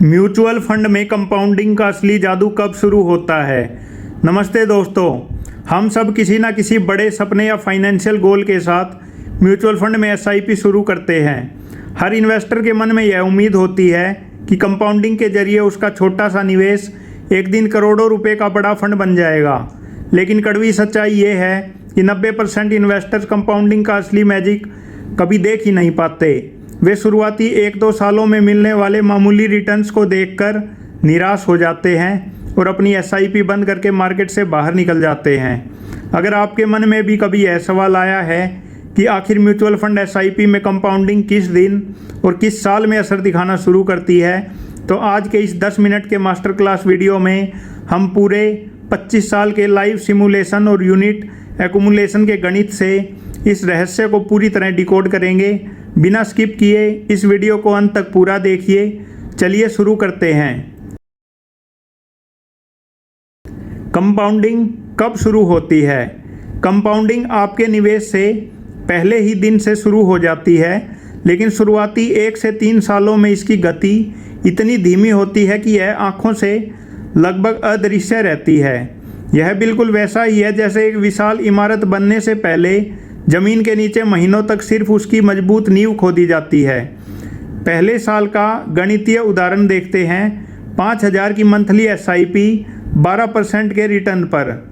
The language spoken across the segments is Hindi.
म्यूचुअल फंड में कंपाउंडिंग का असली जादू कब शुरू होता है। नमस्ते दोस्तों, हम सब किसी ना किसी बड़े सपने या फाइनेंशियल गोल के साथ म्यूचुअल फंड में एसआईपी शुरू करते हैं। हर इन्वेस्टर के मन में यह उम्मीद होती है कि कंपाउंडिंग के जरिए उसका छोटा सा निवेश एक दिन करोड़ों रुपए का बड़ा फंड बन जाएगा। लेकिन कड़वी सच्चाई ये है कि 90% इन्वेस्टर्स कंपाउंडिंग का असली मैजिक कभी देख ही नहीं पाते। वे शुरुआती 1-2 सालों में मिलने वाले मामूली रिटर्न्स को देखकर निराश हो जाते हैं और अपनी एसआईपी बंद करके मार्केट से बाहर निकल जाते हैं। अगर आपके मन में भी कभी यह सवाल आया है कि आखिर म्यूचुअल फंड एसआईपी में कंपाउंडिंग किस दिन और किस साल में असर दिखाना शुरू करती है, तो आज के इस 10 मिनट के मास्टर क्लास वीडियो में हम पूरे 25 साल के लाइव सिमुलेशन और यूनिट एक्यूमुलेशन के गणित से इस रहस्य को पूरी तरह डिकोड करेंगे। बिना स्किप किए इस वीडियो को अंत तक पूरा देखिए। चलिए शुरू करते हैं। कंपाउंडिंग कब शुरू होती है। कंपाउंडिंग आपके निवेश से पहले ही दिन से शुरू हो जाती है, लेकिन शुरुआती 1 से 3 सालों में इसकी गति इतनी धीमी होती है कि यह आंखों से लगभग अदृश्य रहती है। यह बिल्कुल वैसा ही है जैसे एक विशाल इमारत बनने से पहले जमीन के नीचे महीनों तक सिर्फ उसकी मजबूत नींव खोदी जाती है। पहले साल का गणितीय उदाहरण देखते हैं। 5000 की मंथली एसआईपी 12% के रिटर्न पर।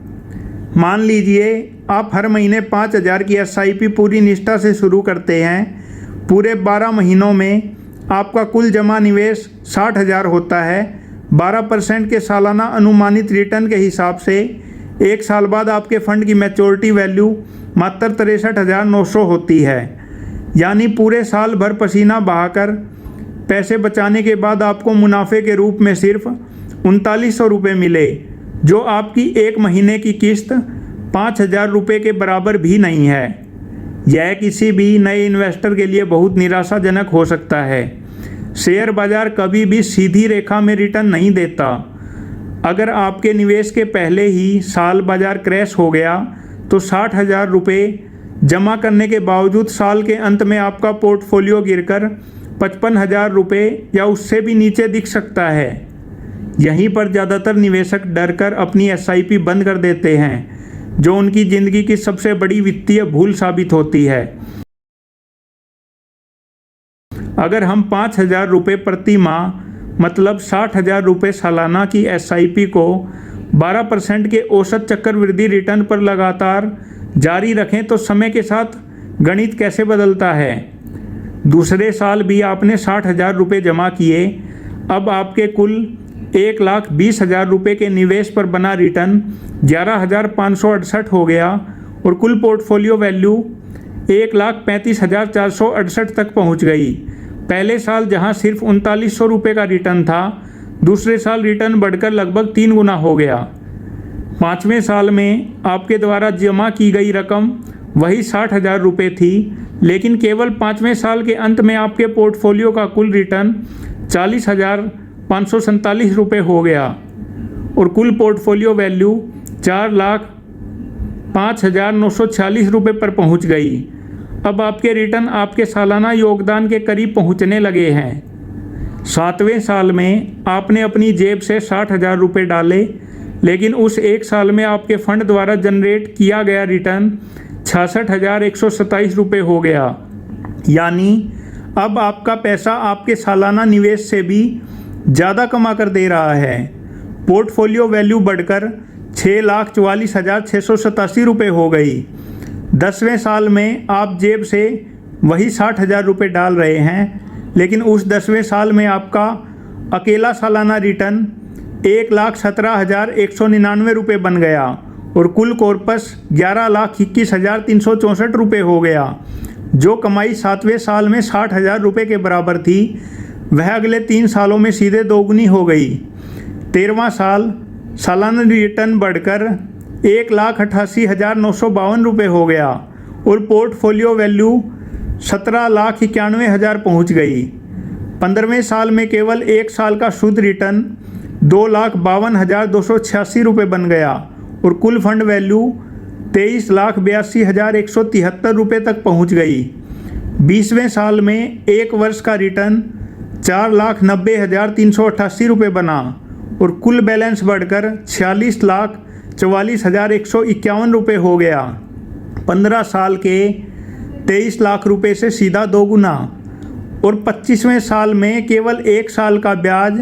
मान लीजिए आप हर महीने 5000 की एसआईपी पूरी निष्ठा से शुरू करते हैं। पूरे 12 महीनों में आपका कुल जमा निवेश 60,000 होता है। 12% के सालाना अनुमानित रिटर्न के हिसाब से 1 साल बाद आपके फंड की मैच्योरिटी वैल्यू मात्र 63,900 होती है। यानी पूरे साल भर पसीना बहाकर पैसे बचाने के बाद आपको मुनाफे के रूप में सिर्फ 3900 रुपये मिले, जो आपकी 1 महीने की किस्त 5,000 रुपये के बराबर भी नहीं है। यह किसी भी नए इन्वेस्टर के लिए बहुत निराशाजनक हो सकता है। शेयर बाजार कभी भी सीधी रेखा में रिटर्न नहीं देता। अगर आपके निवेश के पहले ही साल बाजार क्रैश हो गया तो 60,000 रुपये जमा करने के बावजूद साल के अंत में आपका पोर्टफोलियो गिरकर 55,000 रुपये या उससे भी नीचे दिख सकता है। यहीं पर ज़्यादातर निवेशक डरकर अपनी एसआईपी बंद कर देते हैं, जो उनकी ज़िंदगी की सबसे बड़ी वित्तीय भूल साबित होती है। अगर हम 5,000 रुपये प्रति माह मतलब 60,000 रुपये सालाना की एसआईपी को 12% के औसत चक्रवृद्धि रिटर्न पर लगातार जारी रखें तो समय के साथ गणित कैसे बदलता है। दूसरे साल भी आपने 60,000 रुपये जमा किए। अब आपके कुल 1,20,000 रुपये के निवेश पर बना रिटर्न 11,568 हो गया और कुल पोर्टफोलियो वैल्यू 1,35,468 तक पहुंच गई। पहले साल जहां सिर्फ 3900 रुपये का रिटर्न था, दूसरे साल रिटर्न बढ़कर लगभग 3 गुना हो गया। 5वें साल में आपके द्वारा जमा की गई रकम वही 60,000 रुपये थी, लेकिन केवल 5वें साल के अंत में आपके पोर्टफोलियो का कुल रिटर्न 40,547 रुपये हो गया और कुल पोर्टफोलियो वैल्यू 4,05,946 रुपये पर पहुंच गई। अब आपके रिटर्न आपके सालाना योगदान के करीब पहुंचने लगे हैं। 7वें साल में आपने अपनी जेब से 60,000 रुपये डाले, लेकिन उस 1 साल में आपके फंड द्वारा जनरेट किया गया रिटर्न 66,127 रुपये हो गया। यानी अब आपका पैसा आपके सालाना निवेश से भी ज़्यादा कमा कर दे रहा है। पोर्टफोलियो वैल्यू बढ़कर 6,44,687 रुपये हो गई। 10वें साल में आप जेब से वही 60,000 रुपये डाल रहे हैं, लेकिन उस 10वें साल में आपका अकेला सालाना रिटर्न 1,17,199 रुपये बन गया और कुल कॉर्पस 11,21,364 रुपये हो गया। जो कमाई 7वें साल में 60,000 रुपये के बराबर थी, वह अगले 3 सालों में सीधे दोगुनी हो गई। 13वां साल सालाना रिटर्न बढ़कर 1,88,952 रुपये हो गया और पोर्टफोलियो वैल्यू 17,91,000 पहुँच गई। 15वें साल में केवल 1 साल का शुद्ध रिटर्न 2,52,286 रुपये बन गया और कुल फंड वैल्यू 23,82,173 रुपये तक पहुँच गई। 20वें साल में 1 वर्ष का रिटर्न 4,90,388 रुपये बना और कुल बैलेंस बढ़कर 46,44,151 रुपये हो गया। 15 साल के 23 लाख रुपये से सीधा 2 गुना और 25वें साल में केवल 1 साल का ब्याज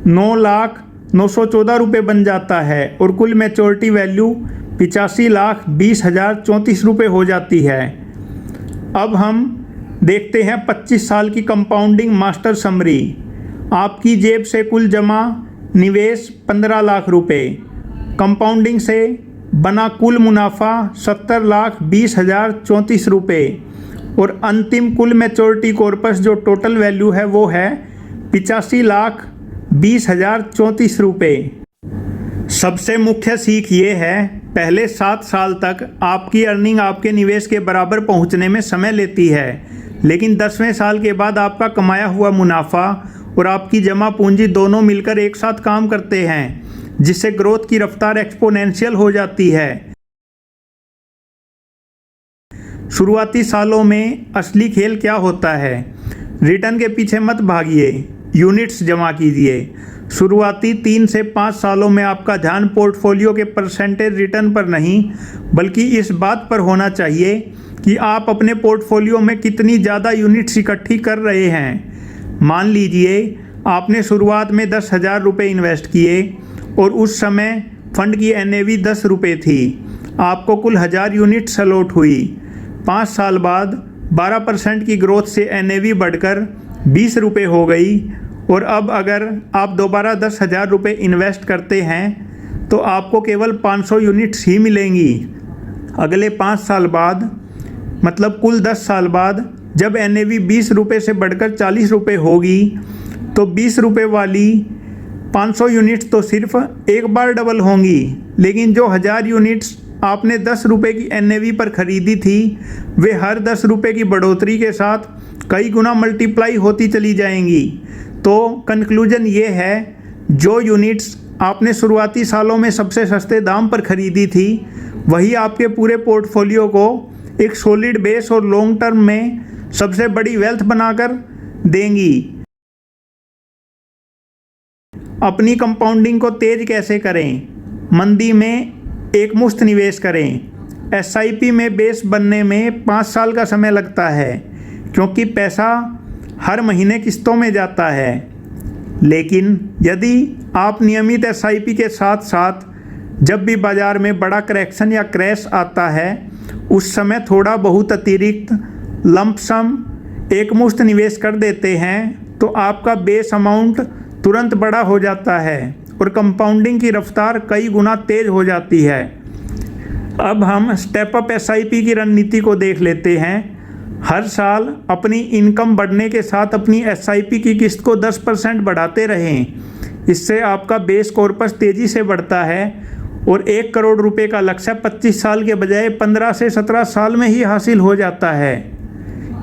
9,914 रुपये बन जाता है और कुल मैच्योरिटी वैल्यू 85,20,034 रुपये हो जाती है। अब हम देखते हैं 25 साल की कंपाउंडिंग मास्टर समरी। आपकी जेब से कुल जमा निवेश 15 लाख रुपये, कंपाउंडिंग से बना कुल मुनाफा 70,20,034 रुपये और अंतिम कुल मैच्योरिटी कॉर्पस जो टोटल वैल्यू है वो है 85,20,034 रुपये। सबसे मुख्य सीख ये है, पहले 7 साल तक आपकी अर्निंग आपके निवेश के बराबर पहुंचने में समय लेती है, लेकिन 10वें साल के बाद आपका कमाया हुआ मुनाफा और आपकी जमा पूंजी दोनों मिलकर एक साथ काम करते हैं, जिससे ग्रोथ की रफ्तार एक्सपोनेंशियल हो जाती है। शुरुआती सालों में असली खेल क्या होता है? रिटर्न के पीछे मत भागिए, यूनिट्स जमा कीजिए। शुरुआती 3 से 5 सालों में आपका ध्यान पोर्टफोलियो के परसेंटेज रिटर्न पर नहीं, बल्कि इस बात पर होना चाहिए कि आप अपने पोर्टफोलियो में कितनी ज़्यादा यूनिट्स इकट्ठी कर रहे हैं। मान लीजिए आपने शुरुआत में 10,000 रुपये इन्वेस्ट किए और उस समय फंड की NAV 10 रुपये थी। आपको कुल 1000 यूनिट्स अलॉट हुई। 5 साल बाद 12% की ग्रोथ से NAV बढ़कर 20 रुपये हो गई और अब अगर आप दोबारा 10,000 रुपये इन्वेस्ट करते हैं तो आपको केवल 500 यूनिट्स ही मिलेंगी। अगले 5 साल बाद मतलब कुल 10 साल बाद जब NAV 20 रुपये से बढ़कर 40 रुपये होगी तो 20 रुपये वाली 500 यूनिट्स तो सिर्फ एक बार डबल होंगी, लेकिन जो 1000 यूनिट्स आपने 10 रुपये की NAV पर ख़रीदी थी वे हर 10 रुपये की बढ़ोतरी के साथ कई गुना मल्टीप्लाई होती चली जाएंगी। तो कंक्लूजन ये है, जो यूनिट्स आपने शुरुआती सालों में सबसे सस्ते दाम पर ख़रीदी थी वही आपके पूरे पोर्टफोलियो को एक सॉलिड बेस और लॉन्ग टर्म में सबसे बड़ी वेल्थ बनाकर देंगी। अपनी कंपाउंडिंग को तेज कैसे करें? मंदी में एक मुश्त निवेश करें। SIP में बेस बनने में 5 साल का समय लगता है क्योंकि पैसा हर महीने किस्तों में जाता है, लेकिन यदि आप नियमित SIP के साथ साथ जब भी बाज़ार में बड़ा करेक्शन या क्रैश आता है उस समय थोड़ा बहुत अतिरिक्त लंप सम एक मुश्त निवेश कर देते हैं तो आपका बेस अमाउंट तुरंत बड़ा हो जाता है और कंपाउंडिंग की रफ्तार कई गुना तेज हो जाती है। अब हम स्टेप अप SIP की रणनीति को देख लेते हैं। हर साल अपनी इनकम बढ़ने के साथ अपनी SIP की किस्त को 10% बढ़ाते रहें। इससे आपका बेस कॉर्पस तेज़ी से बढ़ता है और 1 करोड़ रुपए का लक्ष्य 25 साल के बजाय 15 से 17 साल में ही हासिल हो जाता है।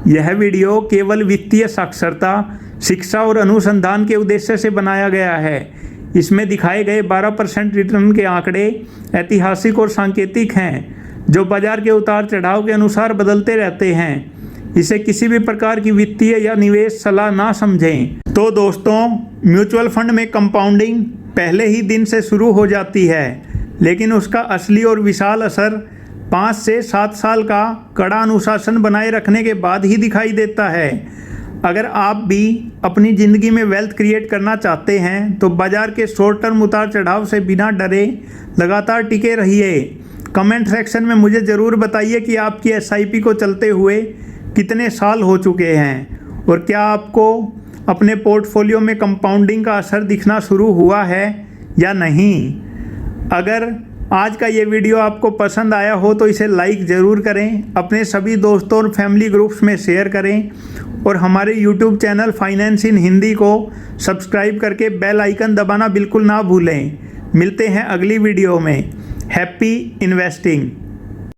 यह वीडियो केवल वित्तीय साक्षरता, शिक्षा और अनुसंधान के उद्देश्य से बनाया गया है। इसमें दिखाए गए 12% रिटर्न के आंकड़े ऐतिहासिक और सांकेतिक हैं जो बाजार के उतार चढ़ाव के अनुसार बदलते रहते हैं। इसे किसी भी प्रकार की वित्तीय या निवेश सलाह ना समझें। तो दोस्तों, म्यूचुअल फंड में कंपाउंडिंग पहले ही दिन से शुरू हो जाती है, लेकिन उसका असली और विशाल असर 5 से 7 साल का कड़ा अनुशासन बनाए रखने के बाद ही दिखाई देता है। अगर आप भी अपनी ज़िंदगी में वेल्थ क्रिएट करना चाहते हैं तो बाज़ार के शॉर्ट टर्म उतार चढ़ाव से बिना डरे लगातार टिके रहिए। कमेंट सेक्शन में मुझे ज़रूर बताइए कि आपकी SIP को चलते हुए कितने साल हो चुके हैं और क्या आपको अपने पोर्टफोलियो में कंपाउंडिंग का असर दिखना शुरू हुआ है या नहीं। अगर आज का ये वीडियो आपको पसंद आया हो तो इसे लाइक ज़रूर करें, अपने सभी दोस्तों और फैमिली ग्रुप्स में शेयर करें और हमारे YouTube चैनल फाइनेंस इन हिंदी को सब्सक्राइब करके बेल आइकन दबाना बिल्कुल ना भूलें। मिलते हैं अगली वीडियो में। Happy investing.